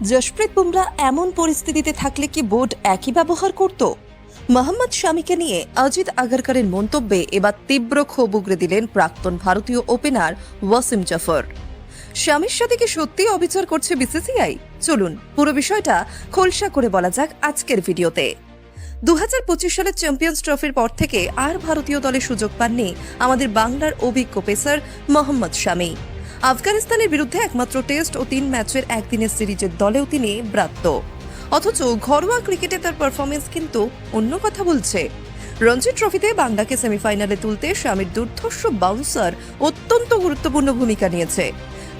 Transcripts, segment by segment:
জশপ্রীত বুমরা এমন পরিস্থিতিতে থাকলে কি বোর্ড একই ব্যবহার করত? মোহাম্মদ শামিকে নিয়ে অজিত আগারকারের মন্তব্যে এবার তীব্র ক্ষোভ উগরে দিলেন প্রাক্তন ভারতীয় ওপেনার ওয়াসিম জাফর। শামির সাথে কি সত্যিই অবিচার করছে বিসিসিআই? চলুন পুরো বিষয়টা খোলসা করে বলা যাক আজকের ভিডিওতে। 2025 সালের চ্যাম্পিয়ন্স ট্রফির পর থেকে আর ভারতীয় দলে সুযোগ পাননি আমাদের বাংলার অভিজ্ঞ পেসার মোহাম্মদ শামি। আফগানিস্তানের বিরুদ্ধে একমাত্র টেস্ট ও 3 ম্যাচের একদিনের সিরিজের দলেও তিনি ব্রাত্য। অথচ ঘরোয়া ক্রিকেটে তার পারফরমেন্স কিন্তু অন্য কথা বলছে। রঞ্জি ট্রফিতে বাংলাকে সেমিফাইনালে তুলতে শামির দুর্ধর্ষ বাউন্সার অত্যন্ত গুরুত্বপূর্ণ ভূমিকা নিয়েছে।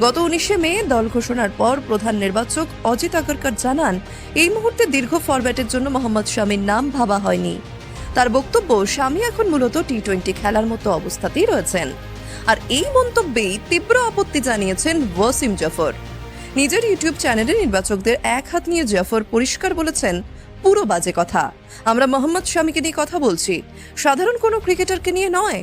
গত 19 মে দল ঘোষণার পর প্রধান নির্বাচক অজিত আগারকার জানান, এই মুহূর্তে দীর্ঘ ফরম্যাটের জন্য মোহাম্মদ শামির নাম ভাবা হয়নি। তার বক্তব্য, শামি এখন মূলত টি-20 খেলার মতো অবস্থাতেই রয়েছেন। আর এই মন্তব্যেই তীব্র আপত্তি জানিয়েছেন ওয়াসিম জাফর। নিজের ইউটিউব চ্যানেলে নির্বাচকদের এক হাত নিয়ে জাফর পরিষ্কার বলেছেন, পুরো বাজে কথা। আমরা মোহাম্মদ শামিকে নিয়ে কথা বলছি, সাধারণ কোনো ক্রিকেটারকে নিয়ে নয়।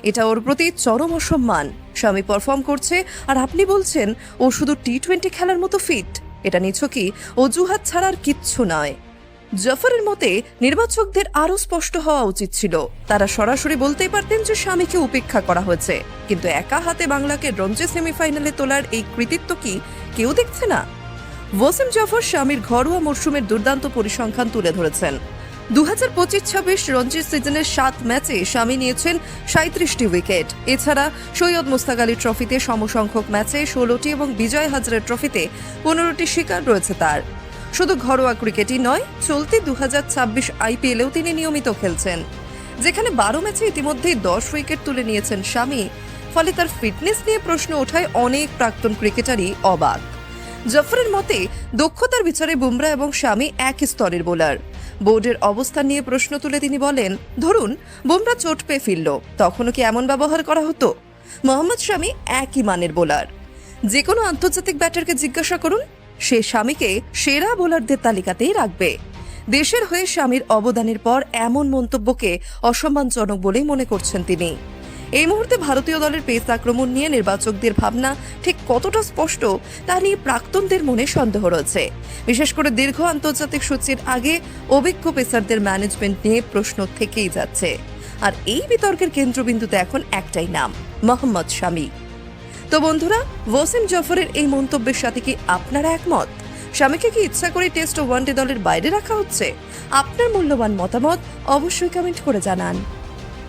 এটা ওর প্রতি চরম অসম্মান। শামি পারফর্ম করছে আর আপনি বলছেন ও শুধু টি-20 খেলার মতো ফিট। এটা নিছকই অজুহাত ছাড়ার কিচ্ছু নয়। জাফরের মতে নির্বাচকদের আরও স্পষ্ট হওয়া উচিত ছিল। তারা সরাসরি বলতেই পারতেন যে শামিকে উপেক্ষা করা হয়েছে, কিন্তু একা হাতে বাংলাকে রঞ্জি সেমিফাইনালে তোলার এই কৃতিত্ব কি কেউ দেখছে না? ওয়াসিম জাফর শামির ঘরোয়া মরশুমের দুর্দান্ত পরিসংখ্যান তুলে ধরেছেন। 2025-26 রঞ্জি সিজনের 7 ম্যাচে শামি নিয়েছেন 37টি উইকেট। এছাড়া সৈয়দ মুস্তাক আলী ট্রফিতে সমসংখ্যক ম্যাচে 16টি এবং বিজয় হাজারে ট্রফিতে 15টি শিকার রয়েছে তার। শুধু ঘরোয়া ক্রিকেটই নয়, চলতি 2026 আইপিএলেও তিনি নিয়মিত খেলছেন, যেখানে 12 ম্যাচে ইতিমধ্যেই 10 উইকেট তুলে নিয়েছেন শামি। ফলে তার ফিটনেস নিয়ে প্রশ্ন ওঠায় অনেক প্রাক্তন ক্রিকেটারই অবাক। জাফরের মতে দক্ষতার বিচারে বুমরা এবং শামি একই স্তরের বোলার। বোর্ডের অবস্থান নিয়ে প্রশ্ন তুলে তিনি বলেন, ধরুন বুমরা চোট পেয়ে ফিরল, তখনও কি এমন ব্যবহার করা হতো? মোহাম্মদ শামি একই মানের বোলার। যে কোনো আন্তর্জাতিক ব্যাটারকে জিজ্ঞাসা করুন, সে শামিকে সেরা বোলারদের তালিকাতেই রাখবে। দেশের হয়ে শামির অবদানের পর এমন মন্তব্যকে অসম্মানজনক বলেই মনে করছেন তিনি। এই মুহূর্তে ভারতীয় দলের পেস আক্রমণ নিয়ে নির্বাচকদের ভাবনা ঠিক কতটা স্পষ্ট তা নিয়ে প্রাক্তনদের মনে সন্দেহ রয়েছে। বিশেষ করে দীর্ঘ আন্তর্জাতিক সূচির আগে অভিজ্ঞ পেসারদের ম্যানেজমেন্ট নিয়ে প্রশ্ন থেকেই যাচ্ছে। আর এই বিতর্কের কেন্দ্রবিন্দুতে এখন একটাই নাম, মোহাম্মদ শামি। তো বন্ধুরা, ওয়াসিম জাফরের এই মন্তব্যের সাথে কি আপনারা একমত? শামিকে কি ইচ্ছা করে টেস্ট ও ওয়ানডে দলের বাইরে রাখা হচ্ছে? আপনার মূল্যবান মতামত অবশ্যই কমেন্ট করে জানান।